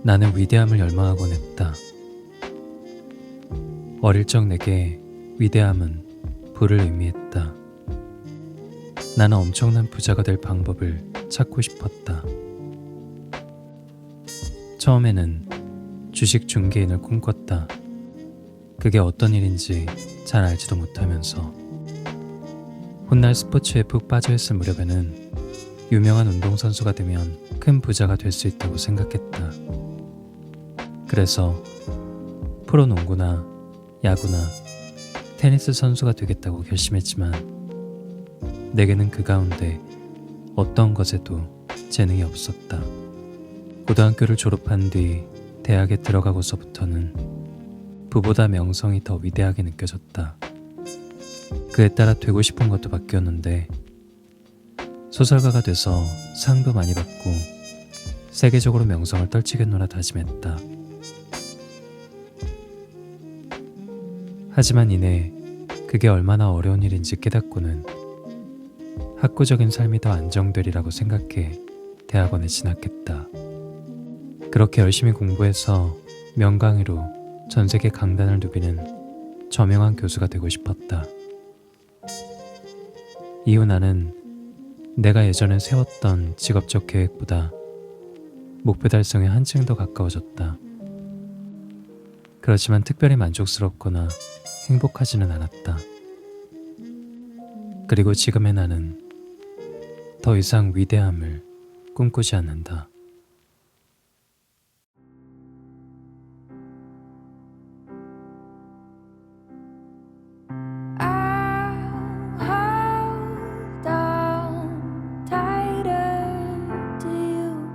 나는 위대함을 열망하곤 했다. 어릴 적 내게 위대함은 부를 의미했다. 나는 엄청난 부자가 될 방법을 찾고 싶었다. 처음에는 주식 중개인을 꿈꿨다. 그게 어떤 일인지 잘 알지도 못하면서 훗날 스포츠에 푹 빠져있을 무렵에는 유명한 운동선수가 되면 큰 부자가 될 수 있다고 생각했다. 그래서 프로농구나 야구나 테니스 선수가 되겠다고 결심했지만 내게는 그 가운데 어떤 것에도 재능이 없었다. 고등학교를 졸업한 뒤 대학에 들어가고서부터는 부보다 명성이 더 위대하게 느껴졌다. 그에 따라 되고 싶은 것도 바뀌었는데 소설가가 돼서 상도 많이 받고 세계적으로 명성을 떨치겠노라 다짐했다. 하지만 이내 그게 얼마나 어려운 일인지 깨닫고는 학구적인 삶이 더 안정되리라고 생각해 대학원에 진학했다. 그렇게 열심히 공부해서 명강의로 전세계 강단을 누비는 저명한 교수가 되고 싶었다. 이후 나는 내가 예전에 세웠던 직업적 계획보다 목표 달성에 한층 더 가까워졌다. 그렇지만 특별히 만족스럽거나 행복하지는 않았다. 그리고 지금의 나는 더 이상 위대함을 꿈꾸지 않는다. Hold on tighter to you.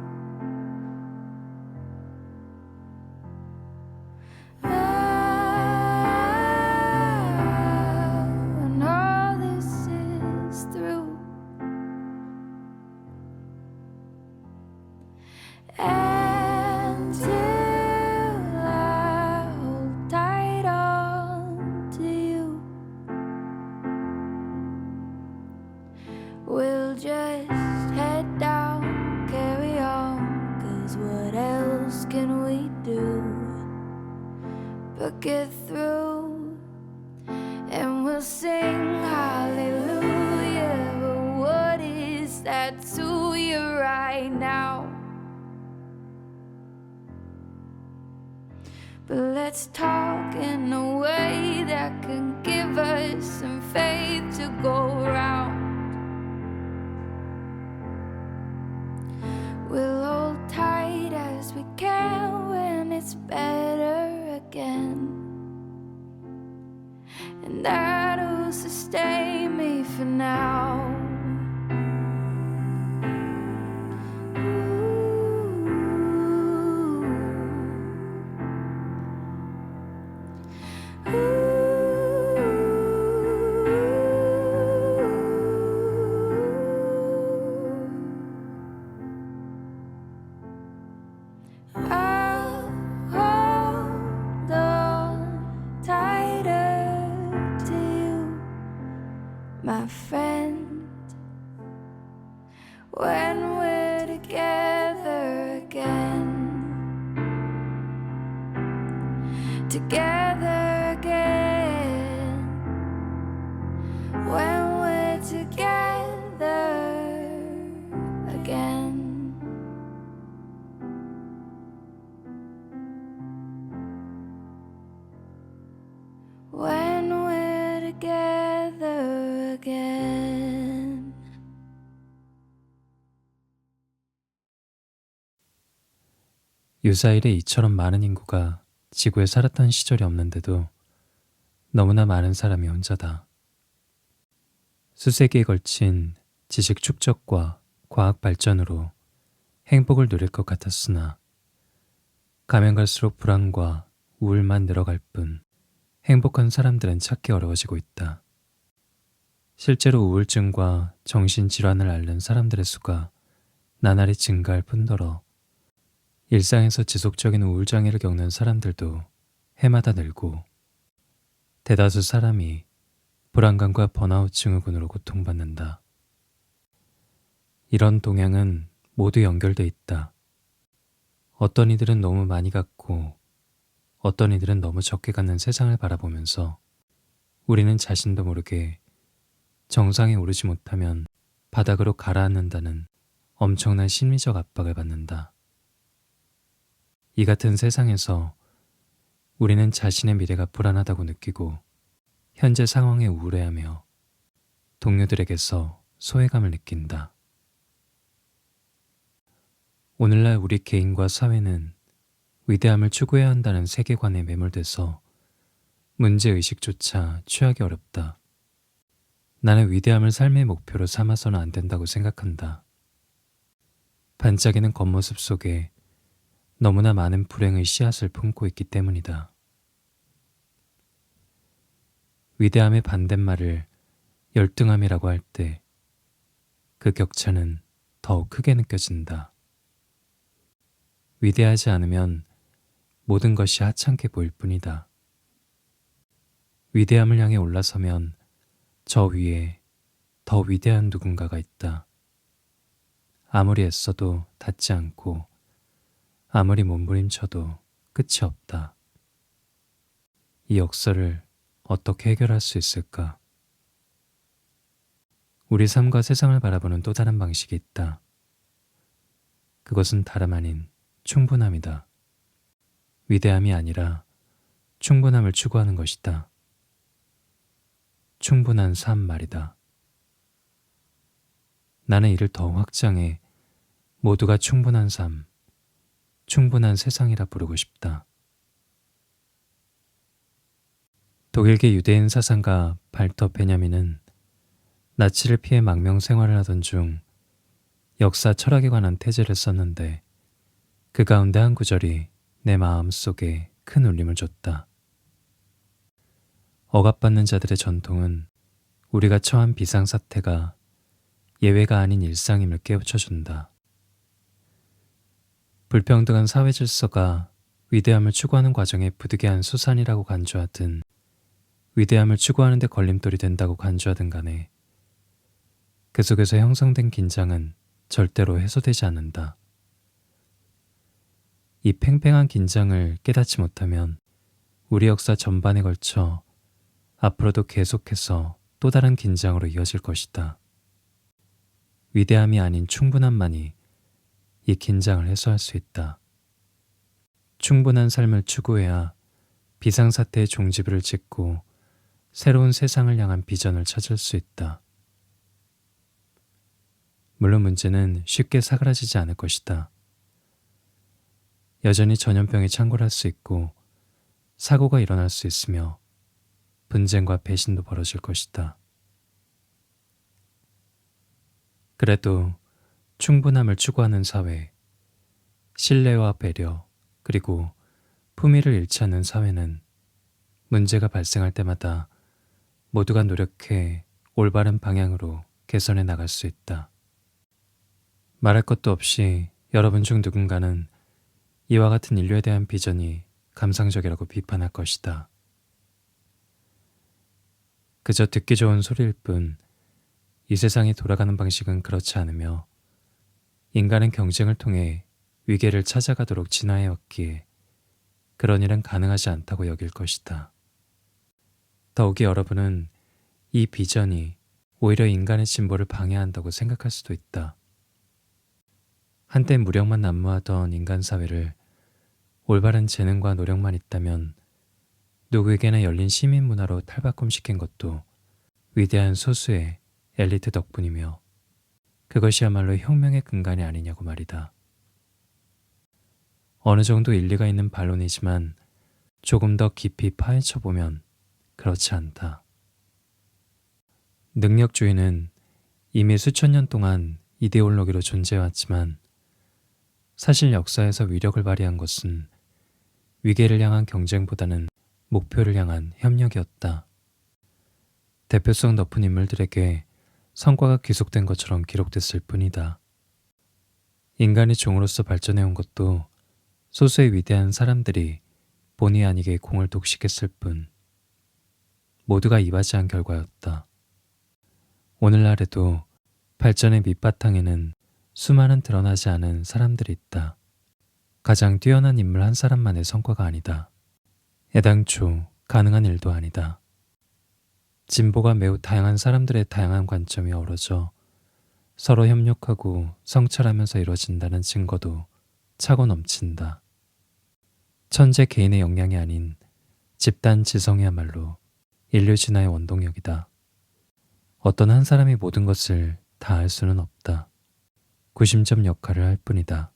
When all this is through, until I hold tight on to you. We'll just head down, carry on, 'cause what else can we do but get through? And we'll sing hallelujah, but what is that to you right now? But let's talk in a way that can give us some faith to go round. We'll hold tight as we can when it's better again, and that'll sustain me for now. I'll hold on tighter to you, my friend, when we're together again. Together again, when we're together again. When we're together again. 유사일에 이처럼 많은 인구가 지구에 살았던 시절이 없는데도 너무나 많은 사람이 혼자다. 수세기에 걸친 지식 축적과 과학 발전으로 행복을 누릴 것 같았으나 가면 갈수록 불안과 우울만 늘어갈 뿐 행복한 사람들은 찾기 어려워지고 있다. 실제로 우울증과 정신질환을 앓는 사람들의 수가 나날이 증가할 뿐더러 일상에서 지속적인 우울장애를 겪는 사람들도 해마다 늘고 대다수 사람이 불안감과 번아웃 증후군으로 고통받는다. 이런 동향은 모두 연결돼 있다. 어떤 이들은 너무 많이 갖고 어떤 이들은 너무 적게 갖는 세상을 바라보면서 우리는 자신도 모르게 정상에 오르지 못하면 바닥으로 가라앉는다는 엄청난 심리적 압박을 받는다. 이 같은 세상에서 우리는 자신의 미래가 불안하다고 느끼고 현재 상황에 우울해하며 동료들에게서 소외감을 느낀다. 오늘날 우리 개인과 사회는 위대함을 추구해야 한다는 세계관에 매몰돼서 문제의식조차 취하기 어렵다. 나는 위대함을 삶의 목표로 삼아서는 안 된다고 생각한다. 반짝이는 겉모습 속에 너무나 많은 불행의 씨앗을 품고 있기 때문이다. 위대함의 반대말을 열등함이라고 할 때 그 격차는 더욱 크게 느껴진다. 위대하지 않으면 모든 것이 하찮게 보일 뿐이다. 위대함을 향해 올라서면 저 위에 더 위대한 누군가가 있다. 아무리 애써도 닿지 않고 아무리 몸부림쳐도 끝이 없다. 이 역설을 어떻게 해결할 수 있을까? 우리 삶과 세상을 바라보는 또 다른 방식이 있다. 그것은 다름 아닌 충분함이다. 위대함이 아니라 충분함을 추구하는 것이다. 충분한 삶 말이다. 나는 이를 더 확장해 모두가 충분한 삶, 충분한 세상이라 부르고 싶다. 독일계 유대인 사상가 발터 베냐민은 나치를 피해 망명 생활을 하던 중 역사 철학에 관한 태제를 썼는데 그 가운데 한 구절이 내 마음 속에 큰 울림을 줬다. 억압받는 자들의 전통은 우리가 처한 비상사태가 예외가 아닌 일상임을 깨우쳐준다. 불평등한 사회 질서가 위대함을 추구하는 과정에 부득이한 수산이라고 간주하든 위대함을 추구하는 데 걸림돌이 된다고 간주하든 간에 그 속에서 형성된 긴장은 절대로 해소되지 않는다. 이 팽팽한 긴장을 깨닫지 못하면 우리 역사 전반에 걸쳐 앞으로도 계속해서 또 다른 긴장으로 이어질 것이다. 위대함이 아닌 충분함만이 이 긴장을 해소할 수 있다. 충분한 삶을 추구해야 비상사태의 종지부를 찍고 새로운 세상을 향한 비전을 찾을 수 있다. 물론 문제는 쉽게 사그라지지 않을 것이다. 여전히 전염병이 창궐할 수 있고 사고가 일어날 수 있으며 분쟁과 배신도 벌어질 것이다. 그래도 충분함을 추구하는 사회, 신뢰와 배려, 그리고 품위를 잃지 않는 사회는 문제가 발생할 때마다 모두가 노력해 올바른 방향으로 개선해 나갈 수 있다. 말할 것도 없이 여러분 중 누군가는 이와 같은 인류에 대한 비전이 감상적이라고 비판할 것이다. 그저 듣기 좋은 소리일 뿐 이 세상이 돌아가는 방식은 그렇지 않으며 인간은 경쟁을 통해 위계를 찾아가도록 진화해왔기에 그런 일은 가능하지 않다고 여길 것이다. 더욱이 여러분은 이 비전이 오히려 인간의 진보를 방해한다고 생각할 수도 있다. 한때 무력만 난무하던 인간 사회를 올바른 재능과 노력만 있다면 누구에게나 열린 시민 문화로 탈바꿈시킨 것도 위대한 소수의 엘리트 덕분이며 그것이야말로 혁명의 근간이 아니냐고 말이다. 어느 정도 일리가 있는 반론이지만 조금 더 깊이 파헤쳐보면 그렇지 않다. 능력주의는 이미 수천 년 동안 이데올로기로 존재해왔지만 사실 역사에서 위력을 발휘한 것은 위계를 향한 경쟁보다는 목표를 향한 협력이었다. 대표성 높은 인물들에게 성과가 귀속된 것처럼 기록됐을 뿐이다. 인간이 종으로서 발전해온 것도 소수의 위대한 사람들이 본의 아니게 공을 독식했을 뿐 모두가 이바지한 결과였다. 오늘날에도 발전의 밑바탕에는 수많은 드러나지 않은 사람들이 있다. 가장 뛰어난 인물 한 사람만의 성과가 아니다. 애당초 가능한 일도 아니다. 진보가 매우 다양한 사람들의 다양한 관점이 어우러져 서로 협력하고 성찰하면서 이루어진다는 증거도 차고 넘친다. 천재 개인의 역량이 아닌 집단 지성이야말로 인류 진화의 원동력이다. 어떤 한 사람이 모든 것을 다 할 수는 없다. 구심점 역할을 할 뿐이다.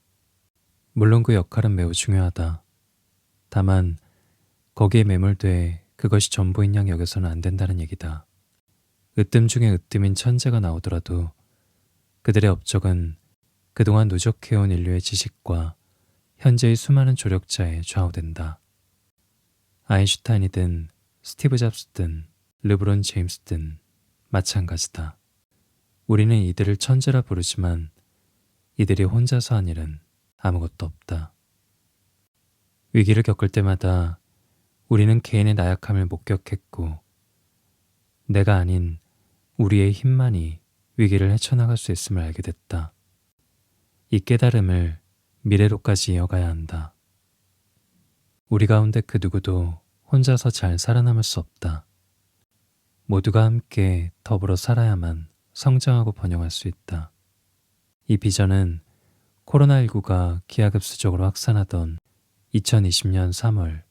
물론 그 역할은 매우 중요하다. 다만 거기에 매몰돼 그것이 전부인 양 여겨서는 안 된다는 얘기다. 으뜸 중에 으뜸인 천재가 나오더라도 그들의 업적은 그동안 누적해온 인류의 지식과 현재의 수많은 조력자에 좌우된다. 아인슈타인이든 스티브 잡스든 르브론 제임스든 마찬가지다. 우리는 이들을 천재라 부르지만 이들이 혼자서 한 일은 아무것도 없다. 위기를 겪을 때마다 우리는 개인의 나약함을 목격했고 내가 아닌 우리의 힘만이 위기를 헤쳐나갈 수 있음을 알게 됐다. 이 깨달음을 미래로까지 이어가야 한다. 우리 가운데 그 누구도 혼자서 잘 살아남을 수 없다. 모두가 함께 더불어 살아야만 성장하고 번영할 수 있다. 이 비전은 코로나19가 기하급수적으로 확산하던 2020년 3월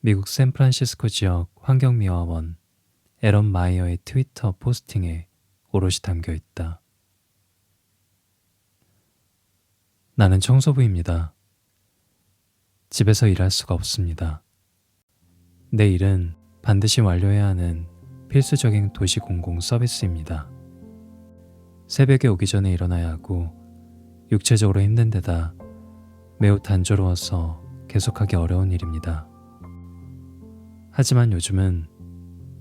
미국 샌프란시스코 지역 환경미화원 에런 마이어의 트위터 포스팅에 오롯이 담겨 있다. 나는 청소부입니다. 집에서 일할 수가 없습니다. 내 일은 반드시 완료해야 하는 필수적인 도시 공공 서비스입니다. 새벽에 오기 전에 일어나야 하고 육체적으로 힘든 데다 매우 단조로워서 계속하기 어려운 일입니다. 하지만 요즘은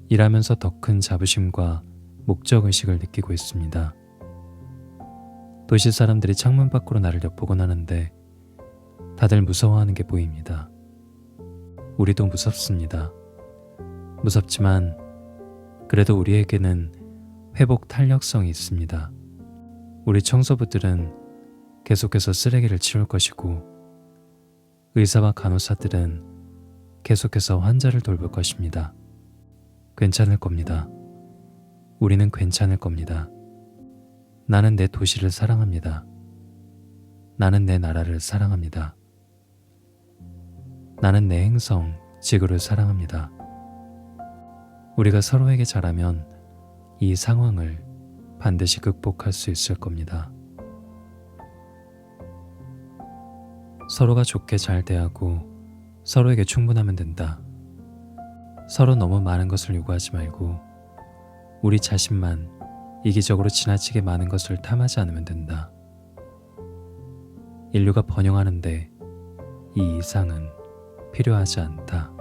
일하면서 더 큰 자부심과 목적의식을 느끼고 있습니다. 도시 사람들이 창문 밖으로 나를 엿보곤 하는데 다들 무서워하는 게 보입니다. 우리도 무섭습니다. 무섭지만 그래도 우리에게는 회복 탄력성이 있습니다. 우리 청소부들은 계속해서 쓰레기를 치울 것이고 의사와 간호사들은 계속해서 환자를 돌볼 것입니다. 괜찮을 겁니다. 우리는 괜찮을 겁니다. 나는 내 도시를 사랑합니다. 나는 내 나라를 사랑합니다. 나는 내 행성, 지구를 사랑합니다. 우리가 서로에게 잘하면 이 상황을 반드시 극복할 수 있을 겁니다. 서로가 좋게 잘 대하고 서로에게 충분하면 된다. 서로 너무 많은 것을 요구하지 말고 우리 자신만 이기적으로 지나치게 많은 것을 탐하지 않으면 된다. 인류가 번영하는데 이 이상은 필요하지 않다.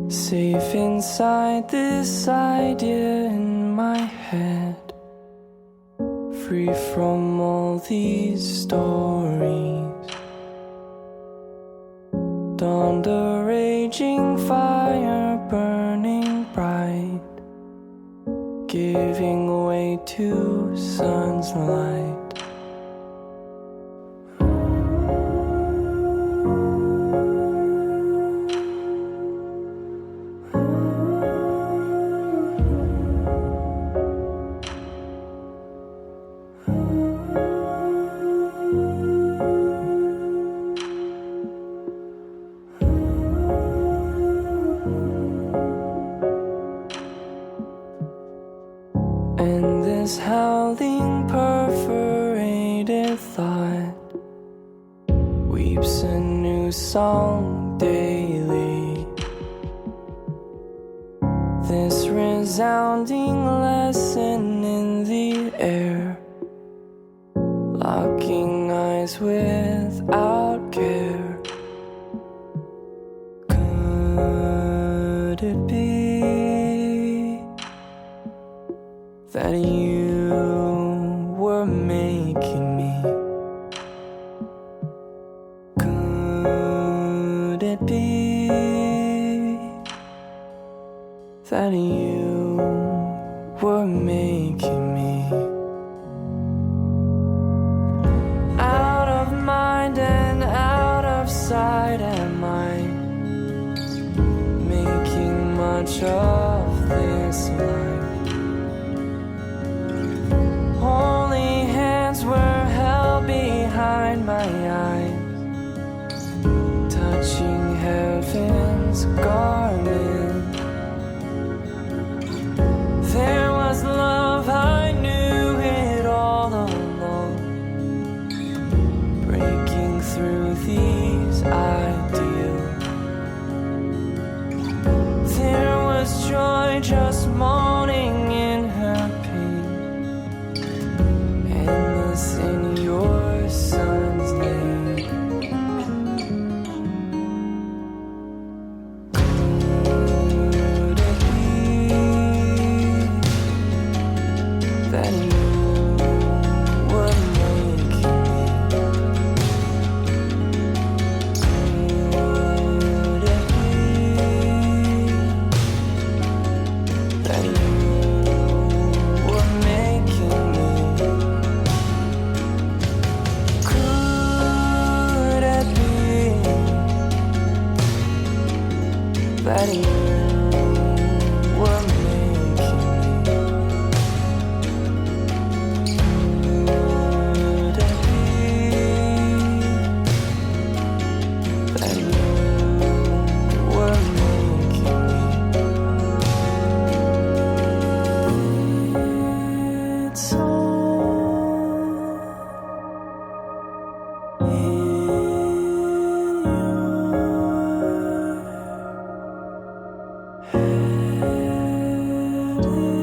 Safe inside this idea in my head, free from all these stories. Dawned a raging fire burning giving way to sun's light. And this howling, perforated thought weeps a new song daily. This resounding lesson in the air, locking eyes without care. Could it be that you were making me? Could it be that you were making me? Out of mind and out of sight am I, making much of this life. Holy hands were held behind my eyes, touching heaven's garment. There was love, I knew it all along, breaking through these ideals. There was joy just moaning in her pain, endless in your son's name. Could it be that you were making me? Could it be that you were making me? Could it be that you were making me? Could it be that you were making me? It's all in your head.